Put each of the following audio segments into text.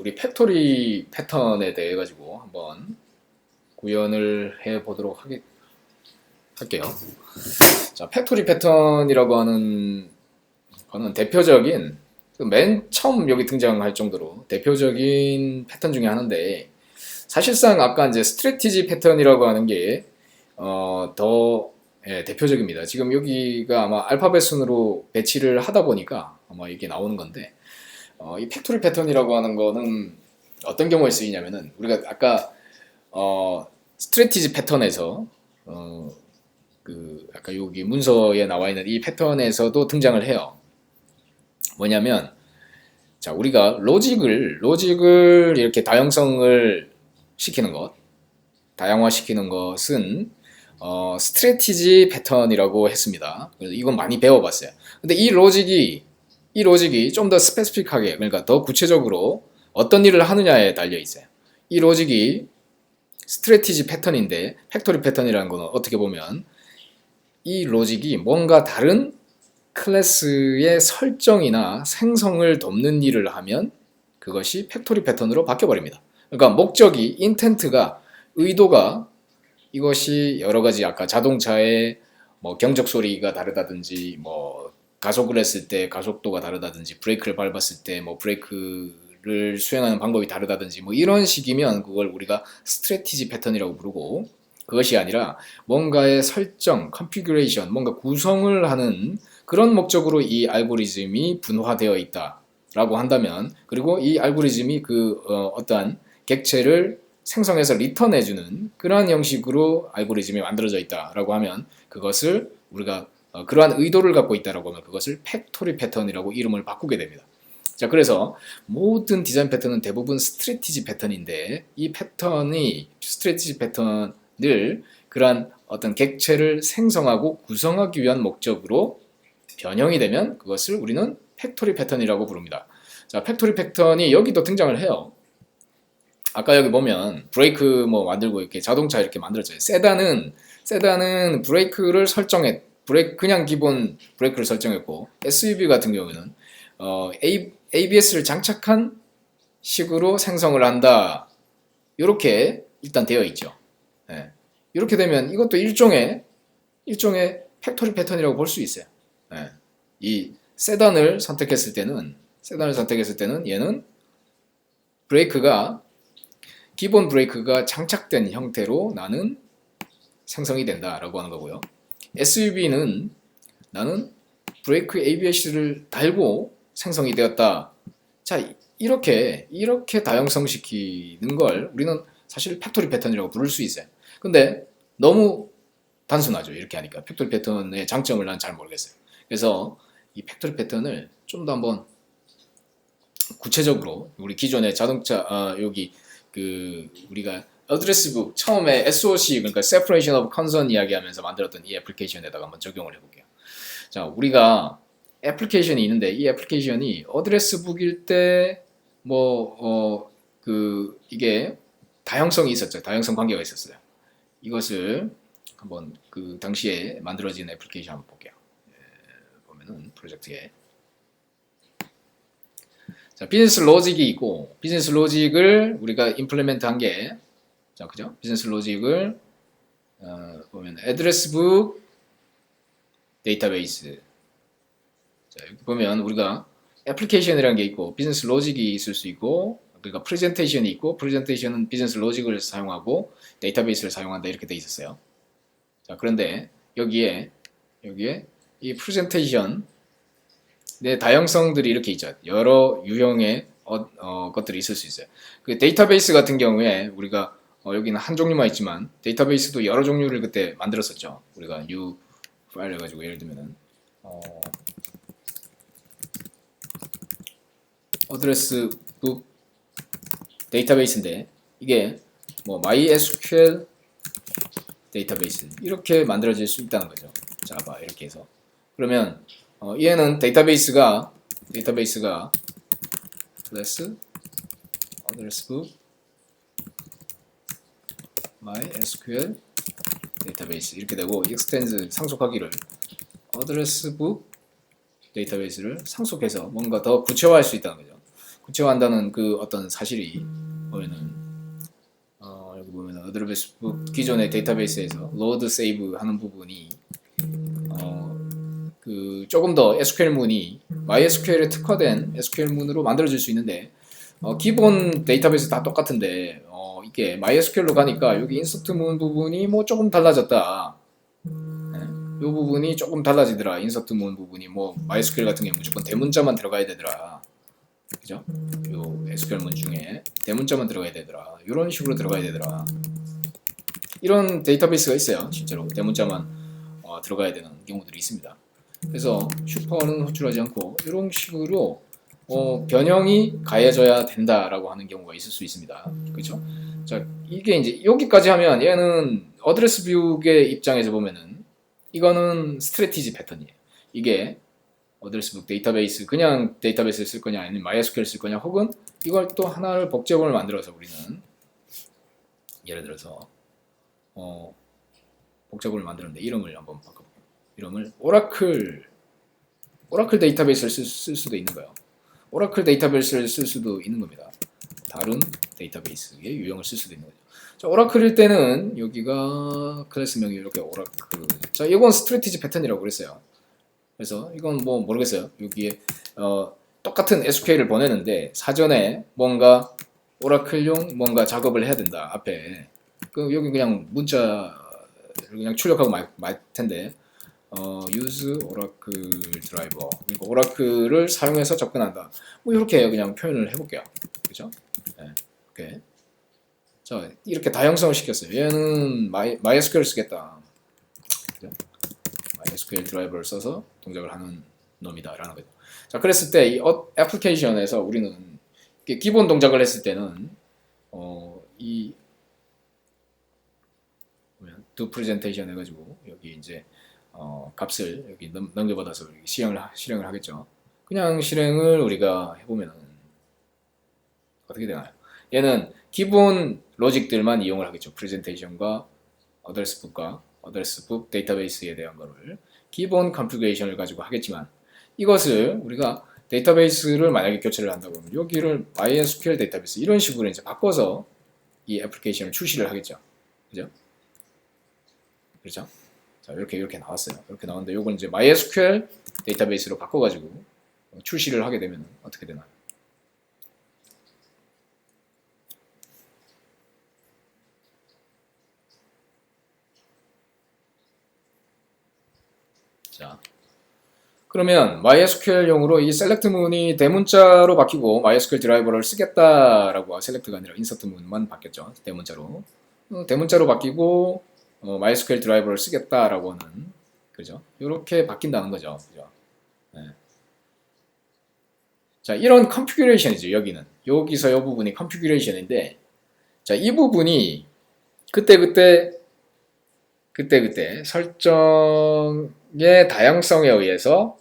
우리 팩토리 패턴에 대해 가지고 한번 구현을 해 보도록 할게요. 자, 팩토리 패턴이라고 하는 거는 대표적인 맨 처음 여기 등장할 정도로 대표적인 패턴 중에 하나인데, 사실상 아까 이제 스트래티지 패턴이라고 하는 게 더 대표적입니다. 지금 여기가 아마 알파벳 순으로 배치를 하다 보니까 아마 이게 나오는 건데, 이 팩토리 패턴이라고 하는 거는 어떤 경우에 쓰이냐면은, 우리가 아까 스트래티지 패턴에서 아까 여기 문서에 나와 있는 이 패턴에서도 등장을 해요. 뭐냐면, 자, 우리가 로직을 이렇게 다양성을 시키는 것, 다양화시키는 것은 스트래티지 패턴이라고 했습니다. 그래서 이건 많이 배워봤어요. 근데 이 로직이 좀 더 스페시픽하게, 그러니까 더 구체적으로 어떤 일을 하느냐에 달려 있어요. 이 로직이 스트래티지 패턴인데, 팩토리 패턴이라는 거는 어떻게 보면 이 로직이 뭔가 다른 클래스의 설정이나 생성을 돕는 일을 하면 그것이 팩토리 패턴으로 바뀌어버립니다. 그러니까 목적이, 인텐트가, 의도가, 이것이 여러 가지, 아까 자동차의 뭐 경적 소리가 다르다든지, 뭐 가속을 했을 때 가속도가 다르다든지, 브레이크를 밟았을 때 뭐 브레이크를 수행하는 방법이 다르다든지, 뭐 이런 식이면 그걸 우리가 스트래티지 패턴이라고 부르고, 그것이 아니라 뭔가의 설정, 컨피규레이션, 뭔가 구성을 하는 그런 목적으로 이 알고리즘이 분화되어 있다라고 한다면, 그리고 이 알고리즘이 어떠한 객체를 생성해서 리턴해주는 그러한 형식으로 알고리즘이 만들어져 있다라고 하면, 그것을 우리가 그러한 의도를 갖고 있다라고 하면 그것을 팩토리 패턴이라고 이름을 바꾸게 됩니다. 자, 그래서 모든 디자인 패턴은 대부분 스트래티지 패턴인데, 이 패턴이 스트래티지 패턴을 그러한 어떤 객체를 생성하고 구성하기 위한 목적으로 변형이 되면 그것을 우리는 팩토리 패턴이라고 부릅니다. 자, 팩토리 패턴이 여기도 등장을 해요. 아까 여기 보면 브레이크 뭐 만들고 이렇게 자동차 이렇게 만들었잖아요. 세단은 브레이크를 그냥 기본 브레이크를 설정했고, SUV 같은 경우에는 ABS를 장착한 식으로 생성을 한다. 이렇게 일단 되어 있죠. 예. 이렇게 되면 이것도 일종의 팩토리 패턴이라고 볼 수 있어요. 예. 이 세단을 선택했을 때는 얘는 기본 브레이크가 장착된 형태로 나는 생성이 된다라고 하는 거고요. SUV는 나는 브레이크 ABS를 달고 생성이 되었다. 자, 이렇게 다양성시키는 걸 우리는 사실 팩토리 패턴이라고 부를 수 있어요. 근데 너무 단순하죠. 이렇게 하니까 팩토리 패턴의 장점을 난 잘 모르겠어요. 그래서 이 팩토리 패턴을 좀 더 한번 구체적으로, 우리 기존의 자동차 여기 우리가 어드레스북 처음에 SOC, 그러니까 Separation of Concern 이야기하면서 만들었던 이 애플리케이션에다가 한번 적용을 해볼게요. 자, 우리가 애플리케이션이 있는데, 이 애플리케이션이 어드레스북일 때 이게 다양성이 있었죠. 다양성 관계가 있었어요. 이것을 한번 그 당시에 만들어진 애플리케이션 한번 볼게요. 보면은 프로젝트에, 자, 비즈니스 로직이 있고, 비즈니스 로직을 우리가 임플리멘트 한 게, 자, 그죠? 비즈니스 로직을 보면 애드레스북 데이터베이스. 자, 여기 보면 우리가 애플리케이션이라는 게 있고, 비즈니스 로직이 있을 수 있고, 그러니까 프레젠테이션이 있고, 프레젠테이션은 비즈니스 로직을 사용하고 데이터베이스를 사용한다, 이렇게 돼 있었어요. 자, 그런데 여기에 이 프레젠테이션 내 다양성들이 이렇게 있죠. 여러 유형의 것들이 있을 수 있어요. 그 데이터베이스 같은 경우에 우리가 여기는 한 종류만 있지만, 데이터베이스도 여러 종류를 그때 만들었었죠. 우리가 new 파일 해가지고, 예를 들면은 어드레스북 데이터베이스인데, 이게 뭐 MySQL 데이터베이스 이렇게 만들어질 수 있다는 거죠. 자바 이렇게 해서. 그러면 얘는 데이터베이스가 클래스 어드레스북 MySQL 데이터베이스 이렇게 되고, 익스텐드 상속하기를 어드레스북 데이터베이스를 상속해서 뭔가 더 구체화할 수 있다는 거죠. 구체화한다는 그 어떤 사실이 보면은 여기 보면은 어드레스 기존의 데이터베이스에서 로드 세이브 하는 부분이 그 조금 더 SQL문이 MySQL에 특화된 SQL문으로 만들어질 수 있는데 기본 데이터베이스 다 똑같은데 이게 MySQL로 가니까 여기 인서트문 부분이 뭐 조금 달라졌다. 이 부분이 조금 달라지더라. 인서트문 부분이 뭐 MySQL 같은 게 무조건 대문자만 들어가야 되더라. 그죠? 요 SQL문 중에 대문자만 들어가야 되더라. 이런 식으로 들어가야 되더라. 이런 데이터베이스가 있어요. 실제로 대문자만 들어가야 되는 경우들이 있습니다. 그래서 슈퍼는 호출하지 않고 이런 식으로 변형이 가해져야 된다라고 하는 경우가 있을 수 있습니다. 그렇죠? 자, 이게 이제 여기까지 하면 얘는 어드레스 뷰의 입장에서 보면은 이거는 스트래티지 패턴이에요. 이게 어드레스 북 데이터베이스 그냥 데이터베이스를 쓸 거냐 아니면 MySQL 쓸 거냐 혹은 이걸 또 하나를 복제본을 만들어서 우리는 예를 들어서 복제본을 만드는데 이름을 한번 바꿔볼게요. 이름을 오라클 데이터베이스를 쓸 수도 있는 거예요. 오라클 데이터베이스를 쓸 수도 있는 겁니다. 다른 데이터베이스의 유형을 쓸 수도 있는 거죠. 자, 오라클일 때는 여기가 클래스명이 이렇게 오라클. 자, 이건 스트래티지 패턴이라고 그랬어요. 그래서 이건 뭐 모르겠어요. 여기에 똑같은 SQL을 보내는데 사전에 뭔가 오라클용 뭔가 작업을 해야 된다. 앞에 여기 그냥 문자 그냥 출력하고 말 텐데 use 오라클 드라이버 그러니까 오라클을 사용해서 접근한다. 뭐 이렇게 그냥 표현을 해볼게요. 그죠? 네, 오케이. 자, 이렇게 다양성을 시켰어요. 얘는 MySQL 쓰겠다. 그죠? MySQL 드라이버를 써서 동작을 하는 놈이다라는 거죠. 자, 그랬을 때 이 애플리케이션에서 우리는 기본 동작을 했을 때는 이 do presentation 해가지고 여기 이제 값을 여기 넘겨받아서 실행을 하겠죠. 그냥 실행을 우리가 해보면 어떻게 되나요? 얘는 기본 로직들만 이용을 하겠죠. 프레젠테이션과 어드레스북과 어드레스북 데이터베이스에 대한 거를 기본 컨피그레이션을 가지고 하겠지만 이것을 우리가 데이터베이스를 만약에 교체를 한다고 하면 여기를 MySQL 데이터베이스 이런 식으로 이제 바꿔서 이 애플리케이션을 출시를 하겠죠. 그죠? 그렇죠? 자, 이렇게 나왔어요. 이렇게 나왔는데 이걸 이제 MySQL 데이터베이스로 바꿔가지고 출시를 하게 되면 어떻게 되나요? 자, 그러면 MySQL용으로 이 select문이 대문자로 바뀌고 MySQL 드라이버를 쓰겠다라고 select가 아니라 insert문만 바뀌었죠. 대문자로. 대문자로 바뀌고 MySQL 드라이버를 쓰겠다라고 하는 그죠? 이렇게 바뀐다는 거죠. 그죠? 네. 자, 이런 컨피규레이션이죠. 여기서 이 부분이 컨피규레이션인데, 자, 이 부분이 그때 설정의 다양성에 의해서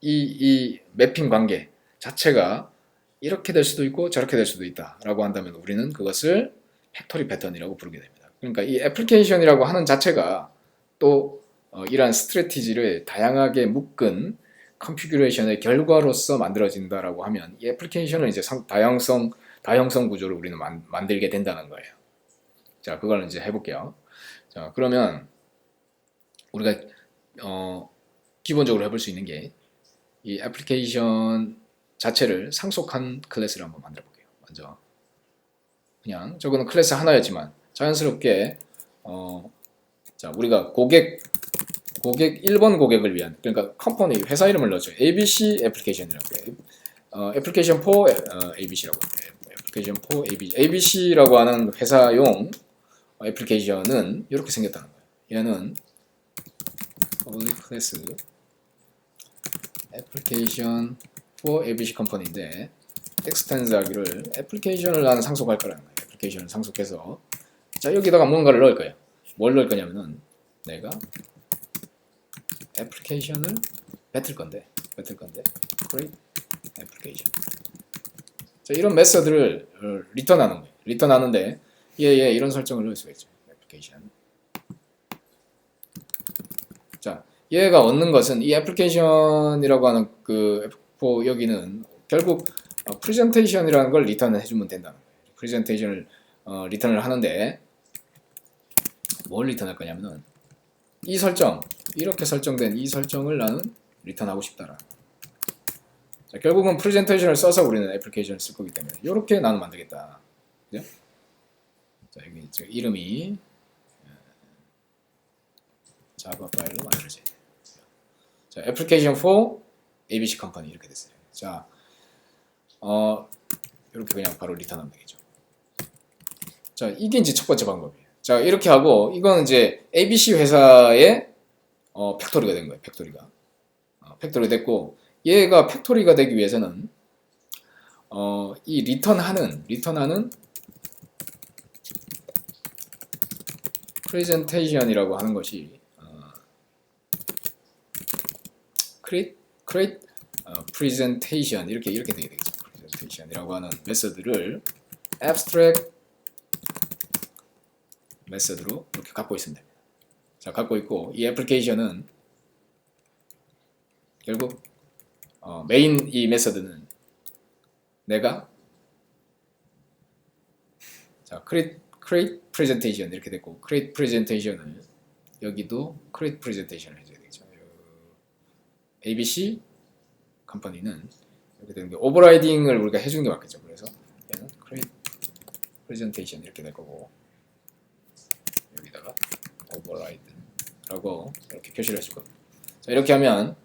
이 매핑 관계 자체가 이렇게 될 수도 있고 저렇게 될 수도 있다라고 한다면 우리는 그것을 팩토리 패턴이라고 부르게 됩니다. 그러니까 이 애플리케이션이라고 하는 자체가 또 이러한 스트래티지를 다양하게 묶은 컨피규레이션의 결과로서 만들어진다라고 하면 이 애플리케이션은 이제 다형성 구조를 우리는 만들게 된다는 거예요. 자, 그걸 이제 해볼게요. 자, 그러면 우리가 기본적으로 해볼 수 있는 게 이 애플리케이션 자체를 상속한 클래스를 한번 만들어 볼게요. 먼저 그냥 저거는 클래스 하나였지만 자연스럽게 자, 우리가 고객 1번 고객을 위한 그러니까 컴퍼니 회사 이름을 넣었죠. ABC 애플리케이션이라고 해요. 애플리케이션 4 ABC라고 해요. 애플리케이션 4 ABC라고 하는 회사용 애플리케이션은 이렇게 생겼다는 거예요. 얘는 public class application for ABC 컴퍼니인데 extends 하기를 애플리케이션을 나는 상속할 거라는 거예요. 애플리케이션을 상속해서 자, 여기다가 뭔가를 넣을 거예요. 뭘 넣을 거냐면은 내가 애플리케이션을 뱉을 건데 create application 자, 이런 메서드를 리턴하는 거예요. 리턴하는데 얘 이런 설정을 넣을 수가 있죠. 애플리케이션 자, 얘가 얻는 것은 이 애플리케이션이라고 하는 그 여기는 결국 프레젠테이션이라는 걸 리턴을 해주면 된다는 거예요. 프레젠테이션을 리턴을 하는데 뭘 리턴할 거냐면은 이 설정, 이렇게 설정된 이 설정을 나는 리턴하고 싶다라. 자, 결국은 프레젠테이션을 써서 우리는 애플리케이션을 쓸 거기 때문에 이렇게 나는 만들겠다. 그죠? 자, 여기 이름이 자바 파일로 만들어져요. 자, 애플리케이션 for ABC 컴퍼니 이렇게 됐어요. 자, 이렇게 그냥 바로 리턴하면 되겠죠. 자, 이게 이제 첫 번째 방법이에요. 자, 이렇게 하고 이거는 이제 ABC 회사의 팩토리가 된 거예요. 팩토리가. 팩토리 됐고 얘가 팩토리가 되기 위해서는 이 리턴하는 프레젠테이션이라고 하는 것이 create presentation 이렇게 되게 되겠죠. presentation이라고 하는 메서드를 abstract 메서드로 이렇게 갖고 있습니다. 자, 갖고 있고 이 애플리케이션은 결국 메인 이 메서드는 내가 자 create presentation 이렇게 됐고 create presentation을 여기도 create presentation을 해줘야 되겠죠. ABC 컴퍼니는 이렇게 되는 게 오버라이딩을 우리가 해주는 게 맞겠죠. 그래서 얘는 create presentation 이렇게 될 거고 여기다가 override라고 이렇게 표시를 해줄 겁니다. 자, 이렇게 하면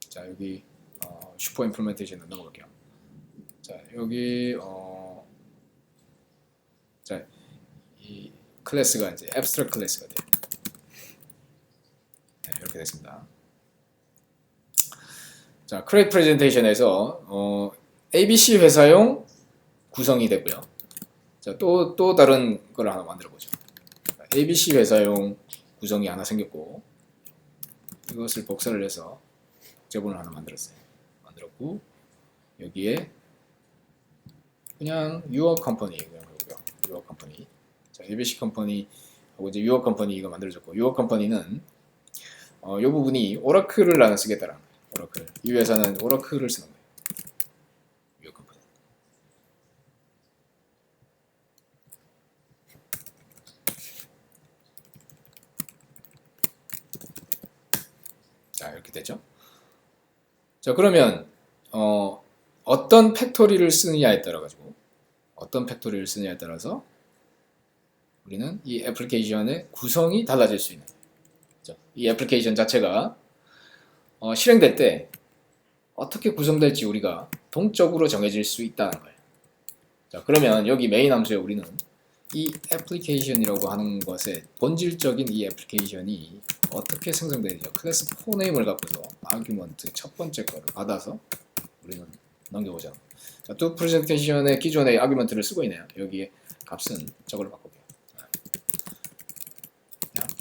자, 여기 슈퍼 임플리멘테이션 넘어갈게요. 자, 여기 자, 이 클래스가 이제 abstract 클래스가 돼요. 네, 이렇게 됐습니다. 자, create presentation에서 ABC 회사용 구성이 되고요. 자, 또 다른 걸 하나 만들어 보죠. ABC 회사용 구성이 하나 생겼고 이것을 복사를 해서 제본을 하나 만들었어요. 만들었고 여기에 그냥 Your Company 그냥 해보고요. Your Company. 자, ABC 컴퍼니 하고 이제 Your Company 이거 만들어졌고 Your Company는 이 부분이 오라클을 나는 쓰겠다라는 거예요. 오라클. 이 회사는 오라클을 쓰는 거예요. Your Company. 자, 이렇게 됐죠? 자, 그러면 어떤 팩토리를 쓰느냐에 따라서 우리는 이 애플리케이션의 구성이 달라질 수 있는 거죠. 이 애플리케이션 자체가 실행될 때 어떻게 구성될지 우리가 동적으로 정해질 수 있다는 거예요. 자, 그러면 여기 메인 함수에 우리는 이 애플리케이션이라고 하는 것의 본질적인 이 애플리케이션이 어떻게 생성되는지 클래스 4네임을 갖고서 아규먼트 첫 번째 거를 받아서 우리는 넘겨보자. 자, 또 프레젠테이션의 기존의 아규먼트를 쓰고 있네요. 여기에 값은 저걸로 바꿔볼게요.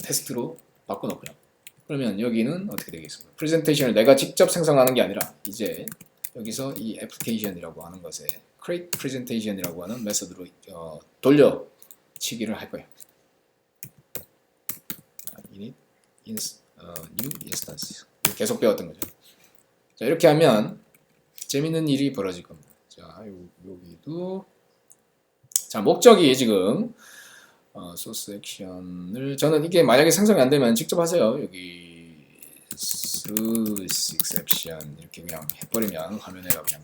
테스트로 바꿔놓고요. 그러면 여기는 어떻게 되겠습니까? 프레젠테이션을 내가 직접 생성하는 게 아니라 이제 여기서 이 애플리케이션이라고 하는 것에 create presentation이라고 하는 메서드로 돌려치기를 할 거예요. init new instance 계속 배웠던 거죠. 자, 이렇게 하면 재밌는 일이 벌어질 겁니다. 자, 여기도 자, 목적이 지금 소스 액션을 저는 이게 만약에 생성이 안 되면 직접 하세요. 여기 source exception 이렇게 그냥 해버리면 화면에가 그냥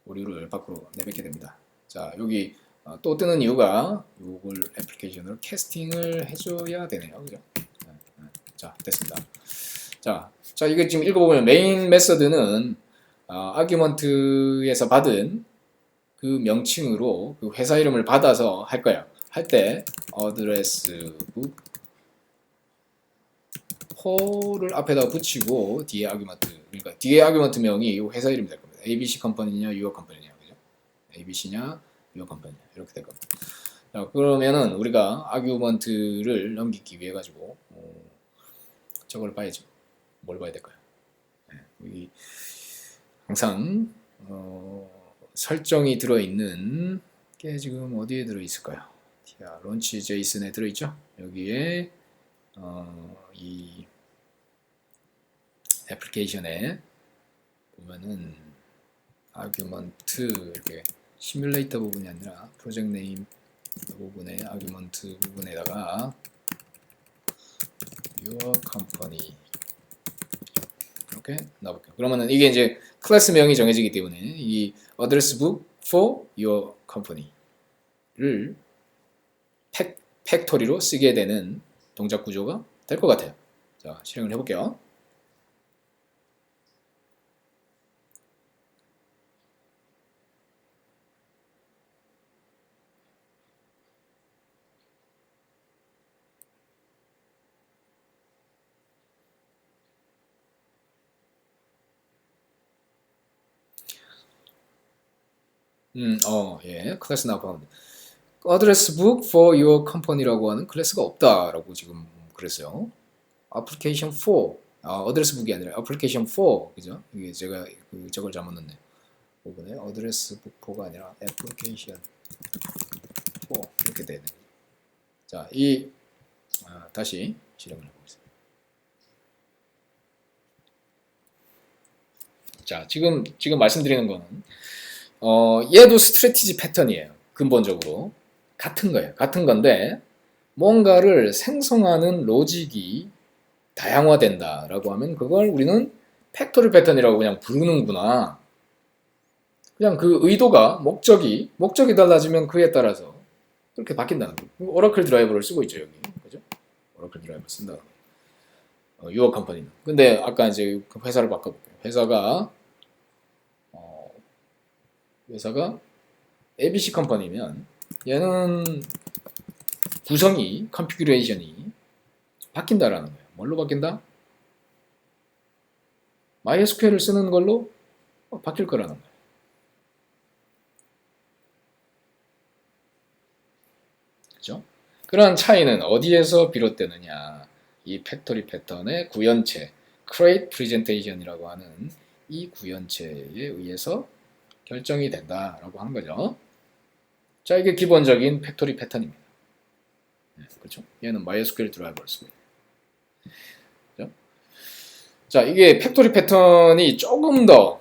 오류를 밖으로 내뱉게 됩니다. 자, 여기 또 뜨는 이유가 이걸 애플리케이션으로 캐스팅을 해줘야 되네요. 그죠? 자, 됐습니다. 자, 이거 지금 읽어보면 메인 메서드는 아규먼트에서 받은 그 명칭으로 그 회사 이름을 받아서 할 거야. 할 때 어드레스 북 호를 앞에다 붙이고 뒤에 아규먼트 그러니까 뒤에 아규먼트 명이 이 회사 이름이 될 겁니다. ABC 컴퍼니냐 유어 컴퍼니냐 그죠? ABC냐 유어 컴퍼니냐 이렇게 될 겁니다. 자, 그러면은 우리가 아규먼트를 넘기기 위해 가지고 저걸 봐야죠. 뭘 봐야 될까요? 네, 여기 항상 설정이 들어있는 게 지금 어디에 들어있을까요? 자, 론치 제이슨에 들어있죠? 여기에 이 애플리케이션에 보면은 아규먼트 이렇게 시뮬레이터 부분이 아니라 프로젝트 네임 부분에 아규먼트 부분에다가 your company 이렇게 넣어볼게요. 그러면은 이게 이제 클래스명이 정해지기 때문에 이 address book for your company를 팩토리로 쓰게 되는 동작 구조가 될 것 같아요. 자, 실행을 해볼게요. 예, 클래스 now found. address book for your company라고 하는 클래스가 없다라고 지금 그랬어요. application for, address book이 아니라 application for, 그죠? 이게 제가 저걸 잘못 넣네. 부분에 address book for가 아니라 application for 이렇게 되네. 자, 다시 실행을 해보겠습니다. 자, 지금 말씀드리는 거는 얘도 스트래티지 패턴이에요. 근본적으로 같은 거예요. 같은 건데 뭔가를 생성하는 로직이 다양화된다라고 하면 그걸 우리는 팩토리 패턴이라고 그냥 부르는구나. 그냥 그 의도가 목적이 달라지면 그에 따라서 그렇게 바뀐다는 거예요. 오라클 드라이버를 쓰고 있죠 여기, 그죠? 오라클 드라이버 쓴다. 유어 컴퍼니는. 근데 아까 이제 회사를 바꿔볼게요. 회사가 ABC 컴퍼니면 얘는 구성이 컨피규레이션이 바뀐다라는 거예요. 뭘로 바뀐다? MySQL을 쓰는 걸로 바뀔 거라는 거예요. 그렇죠? 그러한 차이는 어디에서 비롯되느냐? 이 팩토리 패턴의 구현체, create presentation이라고 하는 이 구현체에 의해서 결정이 된다라고 하는 거죠. 자, 이게 기본적인 팩토리 패턴입니다. 네, 그렇죠? 얘는 MySQL 드라이버를 쓰고 있는. 그렇죠? 자, 이게 팩토리 패턴이 조금 더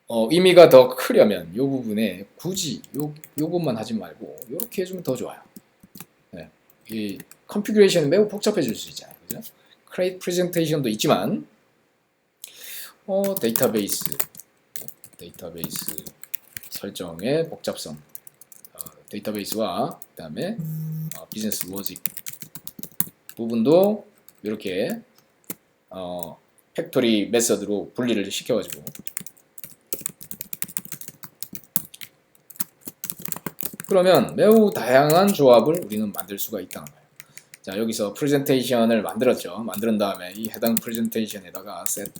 의미가 더 크려면 이 부분에 굳이 요것만 하지 말고 이렇게 해주면 더 좋아요. 네, 이 컨피규레이션이 매우 복잡해질 수 있잖아요. 그죠? create presentation도 있지만 데이터베이스 설정의 복잡성, 데이터베이스와 그 다음에 비즈니스 로직 부분도 이렇게 팩토리 메서드로 분리를 시켜가지고 그러면 매우 다양한 조합을 우리는 만들 수가 있다는 거예요. 자, 여기서 프레젠테이션을 만들었죠. 만든 다음에 이 해당 프레젠테이션에다가 set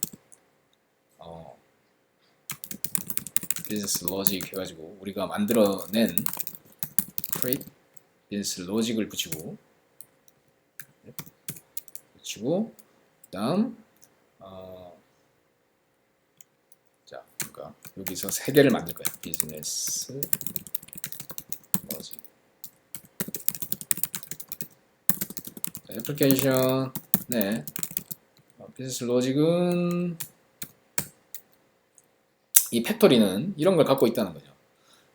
비즈니스 로직 해가지고 우리가 만들어낸 create 비즈니스 로직을 붙이고 그다음 자, 그러니까 여기서 세 개를 만들 거야. 비즈니스 로직, 애플리케이션, 네, 비즈니스 로직은 이 팩토리는 이런 걸 갖고 있다는 거죠.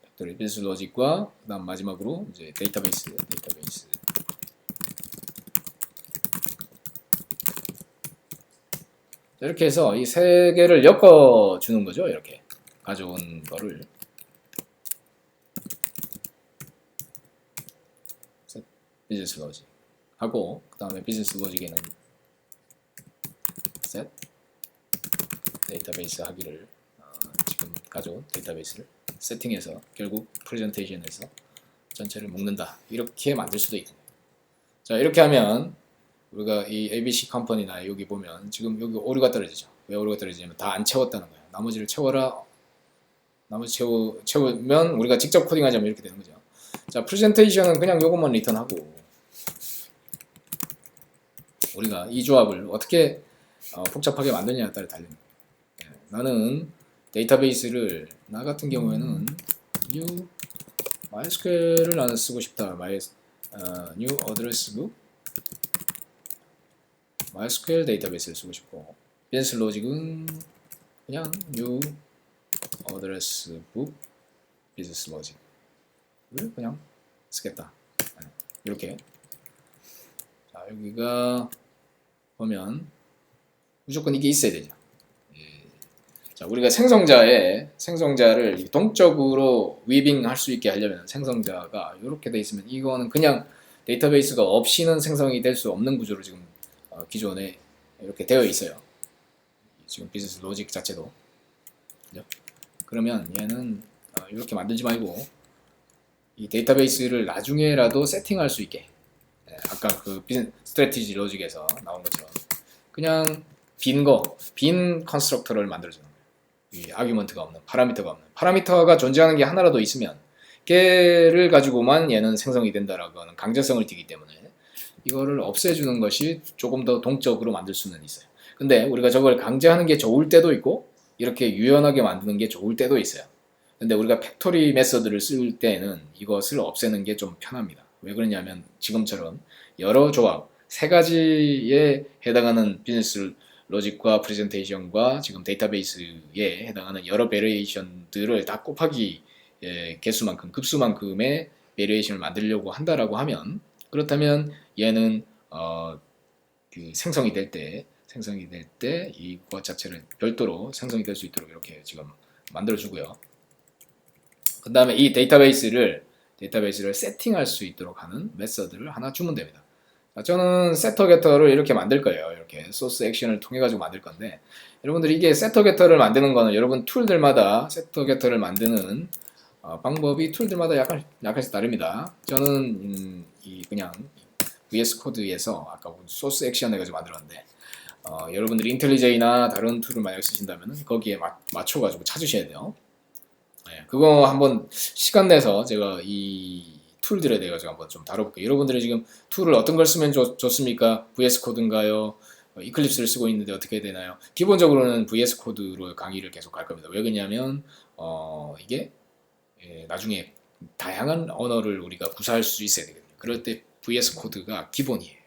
팩토리 비즈니스 로직과 그다음 마지막으로 이제 데이터베이스. 이렇게 해서 이 세 개를 엮어 주는 거죠. 이렇게 가져온 거를 비즈니스 로직 하고 그 다음에 비즈니스 로직에는 set 데이터베이스 하기를 지금 가져온 데이터베이스를 세팅해서 결국 프레젠테이션에서 전체를 묶는다. 이렇게 만들 수도 있는 거예요. 자, 이렇게 하면 우리가 이 ABC 컴퍼니나 여기 보면 지금 여기 오류가 떨어지죠. 왜 오류가 떨어지냐면 다 안 채웠다는 거예요. 나머지를 채워라. 나머지 채우면 우리가 직접 코딩하자면 이렇게 되는 거죠. 자, 프레젠테이션은 그냥 이것만 리턴하고 우리가 이 조합을 어떻게 복잡하게 만드냐에 따라 달립니다. 나는 데이터베이스를 나 같은 경우에는 new MySQL을 나는 쓰고 싶다. new address book MySQL 데이터베이스를 쓰고 싶고 비즈니스 로직은 그냥 new 어드레스 북 비즈니스 로직을 그냥 쓰겠다. 이렇게. 자, 여기가 보면 무조건 이게 있어야 되죠. 자, 우리가 생성자를 동적으로 위빙할 수 있게 하려면 생성자가 이렇게 돼 있으면 이거는 그냥 데이터베이스가 없이는 생성이 될 수 없는 구조로 지금 기존에 이렇게 되어 있어요. 지금 비즈니스 로직 자체도. 그죠? 그러면 얘는 이렇게 만들지 말고 이 데이터베이스를 나중에라도 세팅할 수 있게, 아까 그 비즈니스 스트래티지 로직에서 나온 것처럼 그냥 빈 컨스트럭터를 만들어주는 거예요. 이 아규먼트가 없는, 파라미터가 존재하는 게 하나라도 있으면 걔를 가지고만 얘는 생성이 된다라고 하는 강제성을 띠기 때문에 이거를 없애주는 것이 조금 더 동적으로 만들 수는 있어요. 근데 우리가 저걸 강제하는 게 좋을 때도 있고 이렇게 유연하게 만드는 게 좋을 때도 있어요. 근데 우리가 팩토리 메서드를 쓸 때는 이것을 없애는 게 좀 편합니다. 왜 그러냐면 지금처럼 여러 조합, 세 가지에 해당하는 비즈니스 로직과 프레젠테이션과 지금 데이터베이스에 해당하는 여러 베리에이션들을 다 곱하기 개수만큼, 급수만큼의 베리에이션을 만들려고 한다라고 하면, 그렇다면 얘는 그 생성이 될 때 이것 자체를 별도로 생성이 될 수 있도록 이렇게 지금 만들어주고요. 그 다음에 이 데이터베이스를 세팅할 수 있도록 하는 메서드를 하나 주면 됩니다. 자, 저는 세터 게터를 이렇게 만들 거예요. 이렇게 소스 액션을 통해 가지고 만들 건데, 여러분들이 이게 세터 게터를 만드는 거는 여러분 툴들마다 세터 게터를 만드는 방법이 툴들마다 약간씩 다릅니다. 저는 그냥 VS 코드에서 아까 소스 액션 해가지고 만들었는데, 여러분들이 인텔리제이나 다른 툴을 만약 쓰신다면 거기에 맞춰가지고 찾으셔야 돼요. 그거 한번 시간 내서 제가 이 툴들에 대해 가지고 한번 좀 다뤄볼게요. 여러분들이 지금 툴을 어떤 걸 쓰면 좋습니까? VS 코드인가요? 이클립스를 쓰고 있는데 어떻게 해야 되나요? 기본적으로는 VS 코드로 강의를 계속 할 겁니다. 왜 그러냐면 이게 나중에 다양한 언어를 우리가 구사할 수 있어야 되거든요. 그럴 때 VS 코드가 기본이에요.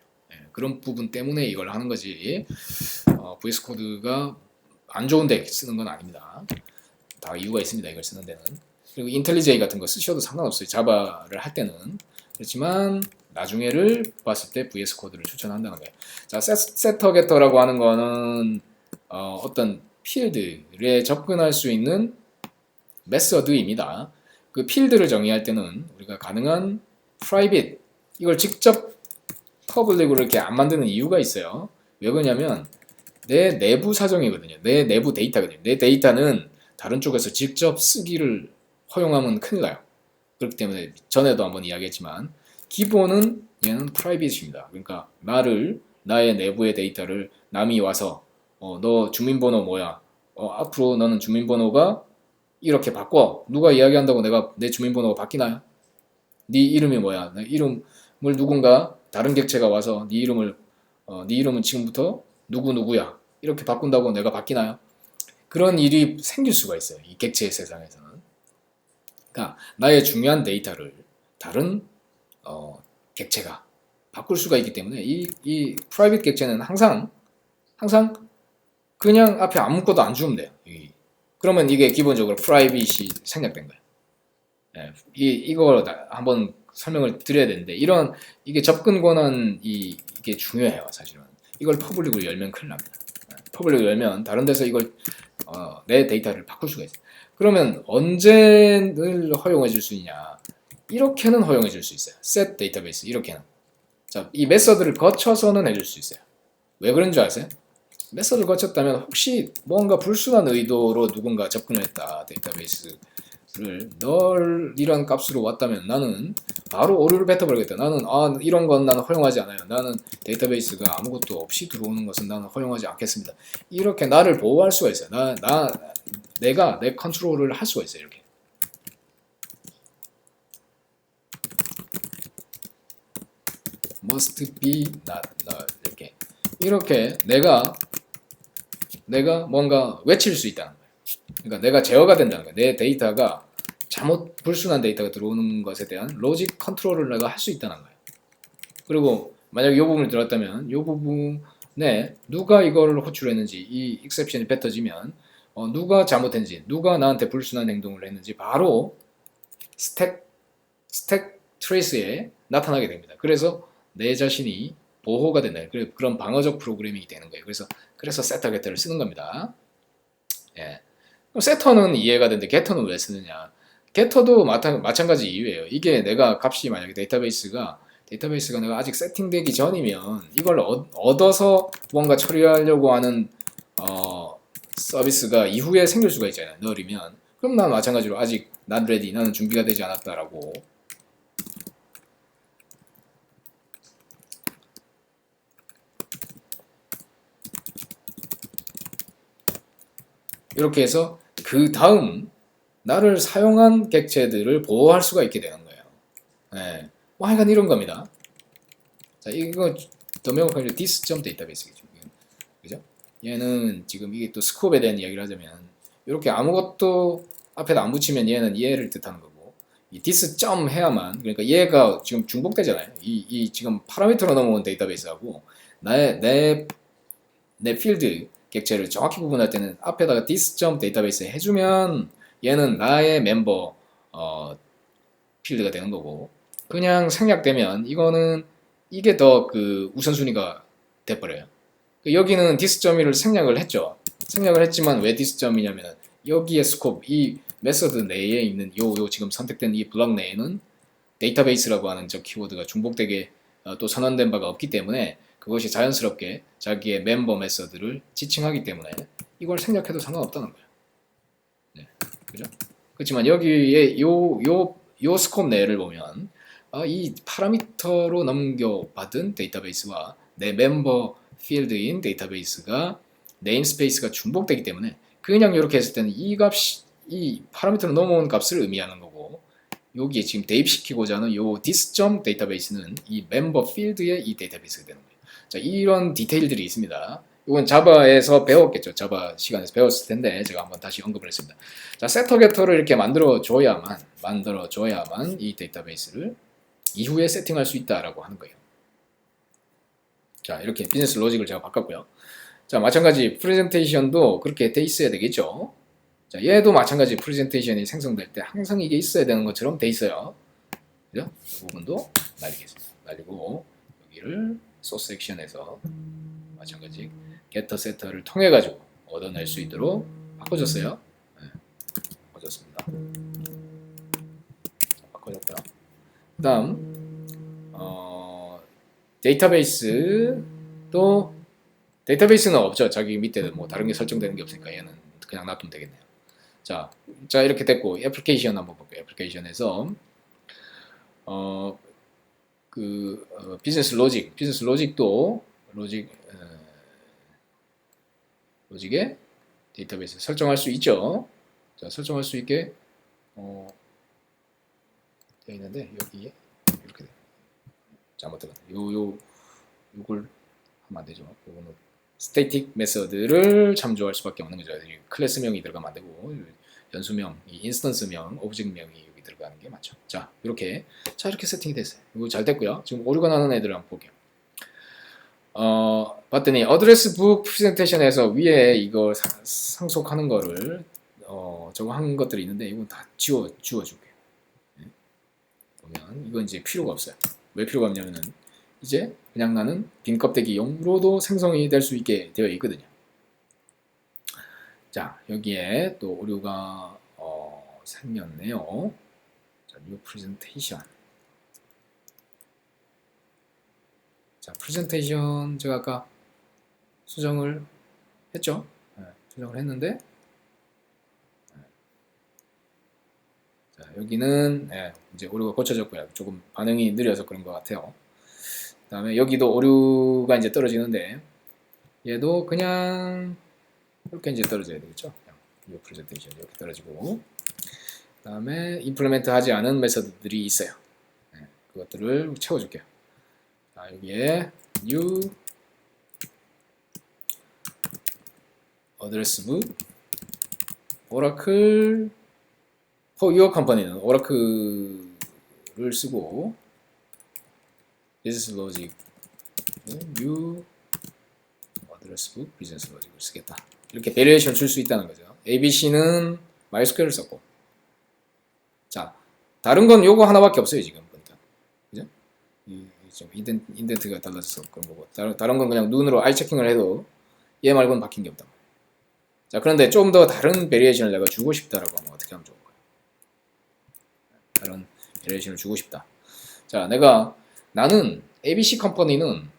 그런 부분 때문에 이걸 하는 거지. VS 코드가 안 좋은데 쓰는 건 아닙니다. 다 이유가 있습니다. 이걸 쓰는 데는. 그리고 인텔리제이 같은 거 쓰셔도 상관없어요. 자바를 할 때는. 그렇지만 나중에를 봤을 때 VS 코드를 추천한다는 거예요. 자, 세터 게터라고 하는 거는 어떤 필드에 접근할 수 있는 메서드입니다. 그 필드를 정의할 때는 우리가 가능한 프라이빗, 이걸 직접 퍼블릭으로 이렇게 안 만드는 이유가 있어요. 왜 그러냐면 내 내부 사정이거든요. 내 내부 데이터거든요. 내 데이터는 다른 쪽에서 직접 쓰기를 허용하면 큰일 나요. 그렇기 때문에 전에도 한번 이야기했지만 기본은 얘는 프라이빗입니다. 그러니까 나의 내부의 데이터를 남이 와서 너 주민번호 뭐야? 앞으로 너는 주민번호가 이렇게 바꿔. 누가 이야기한다고 내가 내 주민번호가 바뀌나요? 네 이름이 뭐야? 내 이름을 누군가 다른 객체가 와서 네 이름은 지금부터 누구누구야. 이렇게 바꾼다고 내가 바뀌나요? 그런 일이 생길 수가 있어요. 이 객체의 세상에서는. 그러니까 나의 중요한 데이터를 다른 객체가 바꿀 수가 있기 때문에 이 프라이빗 객체는 항상 그냥 앞에 아무것도 안 주면 돼요. 그러면 이게 기본적으로 프라이빗이 생략된 거예요. 이걸 한번 설명을 드려야 되는데 이게 접근 권한 이게 중요해요. 사실은 이걸 퍼블릭으로 열면 큰일 납니다. 퍼블릭을 열면 다른 데서 이걸 내 데이터를 바꿀 수가 있어요. 그러면 언제를 허용해 줄 수 있냐? 이렇게는 허용해 줄 수 있어요. set 데이터베이스 이렇게는. 자, 이 메서드를 거쳐서는 해줄 수 있어요. 왜 그런 줄 아세요? 메서드를 거쳤다면 혹시 뭔가 불순한 의도로 누군가 접근을 했다. 데이터베이스를 이런 값으로 왔다면 나는 바로 오류를 뱉어버리겠다. 나는 이런 건 나는 허용하지 않아요. 나는 데이터베이스가 아무것도 없이 들어오는 것은 나는 허용하지 않겠습니다. 이렇게 나를 보호할 수가 있어요. 내가 내 컨트롤을 할 수가 있어요. 이렇게. must be not 이렇게 내가 뭔가 외칠 수 있다는 거예요. 그러니까 내가 제어가 된다는 거예요. 내 데이터가 잘못 불순한 데이터가 들어오는 것에 대한 로직 컨트롤을 내가 할 수 있다는 거예요. 그리고 만약 이 부분을 들었다면 이 부분에 누가 이거를 호출했는지 이 익셉션이 뱉어지면 누가 잘못했는지, 누가 나한테 불순한 행동을 했는지 바로 스택 트레이스에 나타나게 됩니다. 그래서 내 자신이 보호가 된다. 그런 방어적 프로그래밍이 되는 거예요. 그래서 세터 게터를 쓰는 겁니다. 예. 그럼 세터는 이해가 되는데 게터는 왜 쓰느냐? 게터도 마찬가지 이유예요. 이게 내가 값이 만약에 데이터베이스가 내가 아직 세팅되기 전이면 이걸 얻어서 뭔가 처리하려고 하는 서비스가 이후에 생길 수가 있잖아요. 널이면. 그럼 난 마찬가지로 아직 not ready, 나는 준비가 되지 않았다라고 이렇게 해서 그 다음 나를 사용한 객체들을 보호할 수가 있게 되는 거예요. 네. 뭐 하여간 이런 겁니다. 자, 이거 더 명확하게 this.database겠죠. 그죠? 얘는 지금 이게 또 스코프에 대한 이야기를 하자면 이렇게 아무것도 앞에다 안 붙이면 얘는 얘를 뜻하는 거고 이 this 점 해야만 그러니까 얘가 지금 중복되잖아요. 이 지금 파라미터로 넘어온 데이터베이스하고 내 필드 객체를 정확히 구분할 때는 앞에다가 this 점 데이터베이스 해주면 얘는 나의 멤버 필드가 되는 거고 그냥 생략되면 이게 더 그 우선순위가 돼버려요. 여기는 this 점을 생략을 했죠. 생략을 했지만 왜 this 점이냐면 여기에 스코프 이 메서드 내에 있는 요 지금 선택된 이 블럭 내에는 데이터베이스라고 하는 저 키워드가 중복되게 또 선언된 바가 없기 때문에 그것이 자연스럽게 자기의 멤버 메서드를 지칭하기 때문에 이걸 생략해도 상관없다는 거예요. 네, 그죠? 그렇지만 여기에 요 스코프 내를 보면 이 파라미터로 넘겨받은 데이터베이스와 내 멤버 필드인 데이터베이스가 네임스페이스가 중복되기 때문에 그냥 이렇게 했을 때는 이 파라미터로 넘어온 값을 의미하는 거고 여기에 지금 대입시키고자 하는 요 this.점 데이터베이스는 이 멤버 필드의 이 데이터베이스가 되는 거예요. 자, 이런 디테일들이 있습니다. 이건 자바에서 배웠겠죠. 자바 시간에서 배웠을 텐데 제가 한번 다시 언급을 했습니다. 자, 세터 게터를 이렇게 만들어 줘야만 이 데이터베이스를 이후에 세팅할 수 있다라고 하는 거예요. 자, 이렇게 비즈니스 로직을 제가 바꿨고요. 자, 마찬가지 프레젠테이션도 그렇게 돼 있어야 되겠죠. 자, 얘도 마찬가지 프레젠테이션이 생성될 때 항상 이게 있어야 되는 것처럼 돼 있어요. 그죠? 이 부분도 날리겠습니다. 날리고 여기를 소스 액션에서 마찬가지 게터 세터를 통해 가지고 얻어낼 수 있도록 바꿔줬어요. 네, 바꿔줬습니다. 바꿔줬고요. 그다음 데이터베이스는 없죠. 자기 밑에는 뭐 다른 게 설정되는 게 없으니까 얘는 그냥 놔두면 되겠네요. 자 이렇게 됐고 애플리케이션 한번 볼게요. 애플리케이션에서 비즈니스 로직도 로직에 데이터베이스 설정할 수 있죠. 자, 설정할 수 있게 되어 있는데 여기에 이렇게 돼. 잘못 들었네. 요걸 하면 안 되죠. 요거는 스태틱 메서드를 참조할 수밖에 없는 거죠. 클래스명이 들어가면 안 되고 연수명, 이 인스턴스명, 오브젝트명이 여기 들어가는 게 맞죠. 자, 이렇게 세팅이 됐어요. 이거 잘 됐고요. 지금 오류가 나는 애들 한번 볼게요. 봤더니 어드레스 북 프레젠테이션에서 위에 이거 상속하는 거를 저거 한 것들이 있는데 이건 다 지워줄게요. 네. 보면 이건 이제 필요가 없어요. 왜 필요가 없냐면은 이제 그냥 나는 빈 껍데기용으로도 생성이 될 수 있게 되어 있거든요. 자, 여기에 또 오류가 생겼네요. 자, 뉴 프레젠테이션. 자, 프레젠테이션 제가 아까 수정을 했죠. 네, 수정을 했는데 자, 여기는 이제 오류가 고쳐졌고요. 조금 반응이 느려서 그런 것 같아요. 그 다음에 여기도 오류가 이제 떨어지는데 얘도 그냥 이렇게 이제 떨어져야 되겠죠. 이 프레젠테이션 이렇게 떨어지고 그 다음에 임플리멘트 하지 않은 메서드들이 있어요. 네, 그것들을 채워줄게요. 자, 여기에 new address book 오라클 for your company는 오라클을 쓰고 business logic new address book business logic을 쓰겠다. 이렇게 베리에이션 줄 수 있다는 거죠. ABC는 MySQL을 썼고. 자, 다른 건 요거 하나밖에 없어요, 지금 보니까. 그죠? 좀 인덴트가 달라져서 그런 거고. 다른 건 그냥 눈으로 아이 체킹을 해도 얘 말고는 바뀐 게 없다. 자, 그런데 좀 더 다른 베리에이션을 내가 주고 싶다라고 하면 어떻게 하면 좋을까요? 다른 베리에이션을 주고 싶다. 자, 나는 ABC 컴퍼니는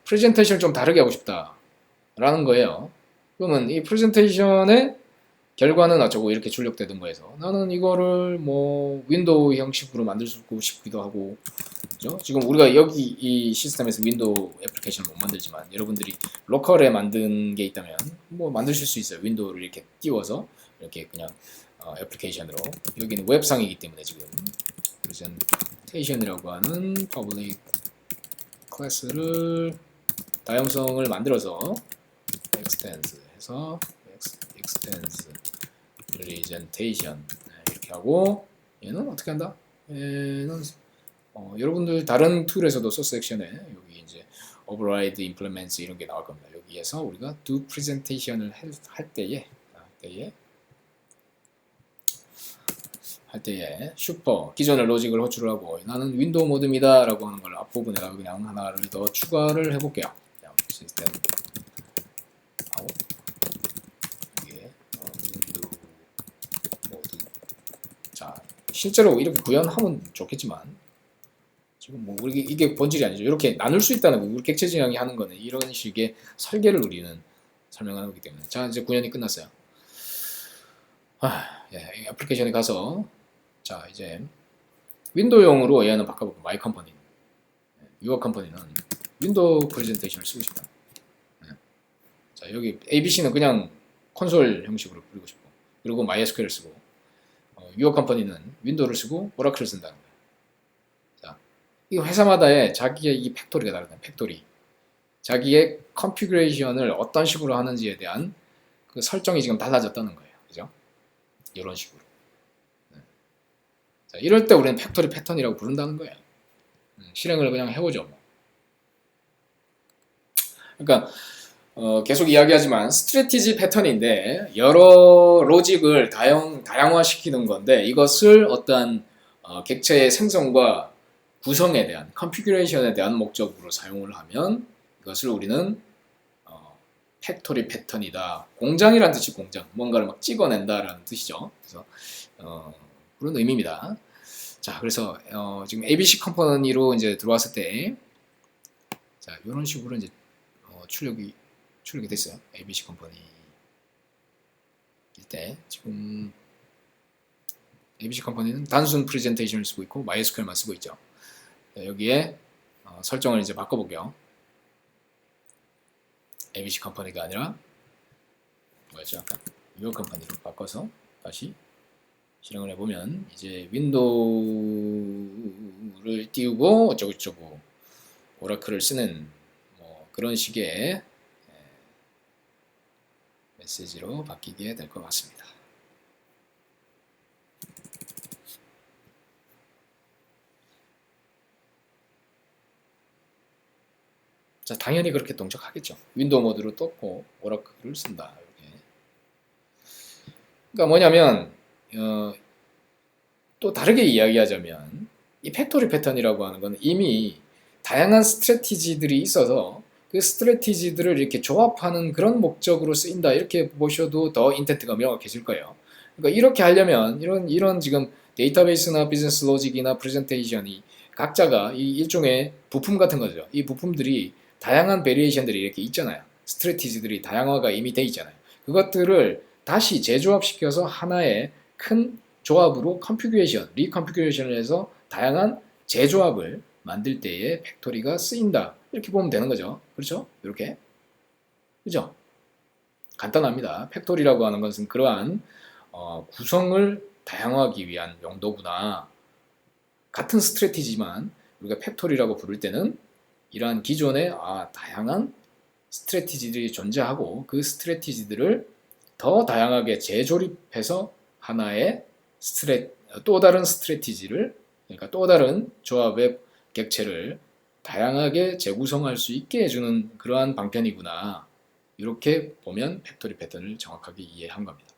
프레젠테이션을 좀 다르게 하고 싶다라는 거예요. 그러면 이 프레젠테이션의 결과는 어쩌고 이렇게 출력되던 거에서 나는 이거를 뭐 윈도우 형식으로 만들고 싶기도 하고, 그죠? 지금 우리가 여기 이 시스템에서 윈도우 애플리케이션을 못 만들지만 여러분들이 로컬에 만든 게 있다면 뭐 만드실 수 있어요. 윈도우를 이렇게 띄워서 이렇게 그냥 애플리케이션으로. 여기는 웹상이기 때문에 지금 프레젠테이션이라고 하는 퍼블릭 클래스를 다양성을 만들어서 extends 해서 extends presentation 이렇게 하고, 얘는 어떻게 한다? 얘는 여러분들 다른 툴에서도 소스 액션에 여기 이제 override implements 이런 게 나올 겁니다. 여기에서 우리가 do presentation을 할 때에 슈퍼 기존의 로직을 호출을 하고 나는 윈도우 모드입니다 라고 하는 걸 앞부분에다가 그냥 하나를 더 추가를 해볼게요. 시스템 아웃 이게 윈도우 모드. 자, 실제로 이렇게 구현하면 좋겠지만 지금 뭐 우리 이게 본질이 아니죠. 이렇게 나눌 수 있다는 거. 우리 객체 지향이 하는 거는 이런 식의 설계를 우리는 설명하는 거기 때문에. 자, 이제 구현이 끝났어요. 예, 애플리케이션에 가서 자, 이제 윈도우용으로 얘는 바꿔볼게요. 마이 컴퍼니, 유어 컴퍼니는 윈도우 프레젠테이션을 쓰고 싶다. 자, 여기 ABC는 그냥 콘솔 형식으로 뿌리고 싶고, 그리고 MySQL을 쓰고, 유어 컴퍼니는 윈도우를 쓰고 오라클을 쓴다는 거예요. 자, 이 회사마다의 자기의 이 팩토리가 다르다. 팩토리. 자기의 컨피그레이션을 어떤 식으로 하는지에 대한 그 설정이 지금 달라졌다는 거예요. 그죠? 이런 식으로. 자, 이럴 때 우리는 팩토리 패턴이라고 부른다는 거예요. 실행을 그냥 해보죠. 뭐. 그러니까 계속 이야기하지만 스트래티지 패턴인데 여러 로직을 다양화시키는 건데, 이것을 어떠한 객체의 생성과 구성에 대한 컨피규레이션에 대한 목적으로 사용을 하면 이것을 우리는 팩토리 패턴이다. 공장이라는 뜻이 공장. 뭔가를 막 찍어낸다라는 뜻이죠. 그래서 그런 의미입니다. 자, 그래서 지금 ABC 컴퍼니로 이제 들어왔을 때, 자, 이런 식으로 이제 출력이 됐어요. ABC 컴퍼니일 때 지금 ABC 컴퍼니는 단순 프레젠테이션을 쓰고 있고 MySQL만 쓰고 있죠. 자, 여기에 설정을 이제 바꿔볼게요. ABC 컴퍼니가 아니라 뭐였죠? 아까 유어 컴퍼니로 바꿔서 다시 실행을 해보면 이제 윈도우를 띄우고 어쩌고저쩌고 오라클을 쓰는 뭐 그런 식의 메시지로 바뀌게 될 것 같습니다. 자, 당연히 그렇게 동작하겠죠. 윈도우 모드로 떴고 오라클을 쓴다. 이렇게. 그러니까 뭐냐면 또 다르게 이야기하자면 이 팩토리 패턴이라고 하는 건 이미 다양한 스트래티지들이 있어서 그 스트래티지들을 이렇게 조합하는 그런 목적으로 쓰인다. 이렇게 보셔도 더 인텐트가 명확해질 거예요. 그러니까 이렇게 하려면 이런 지금 데이터베이스나 비즈니스 로직이나 프레젠테이션이 각자가 이 일종의 부품 같은 거죠. 이 부품들이 다양한 베리에이션들이 이렇게 있잖아요. 스트래티지들이 다양화가 이미 돼 있잖아요. 그것들을 다시 재조합시켜서 하나의 큰 조합으로 리컨피규레이션을 해서 다양한 재조합을 만들 때에 팩토리가 쓰인다. 이렇게 보면 되는 거죠. 그렇죠? 이렇게. 그죠? 간단합니다. 팩토리라고 하는 것은 그러한 구성을 다양화하기 위한 용도구나. 같은 스트래티지만 우리가 팩토리라고 부를 때는 이러한 기존의 다양한 스트래티지들이 존재하고 그 스트래티지들을 더 다양하게 재조립해서 하나의 또 다른 스트래티지를, 그러니까 또 다른 조합의 객체를 다양하게 재구성할 수 있게 해주는 그러한 방편이구나. 이렇게 보면 팩토리 패턴을 정확하게 이해한 겁니다.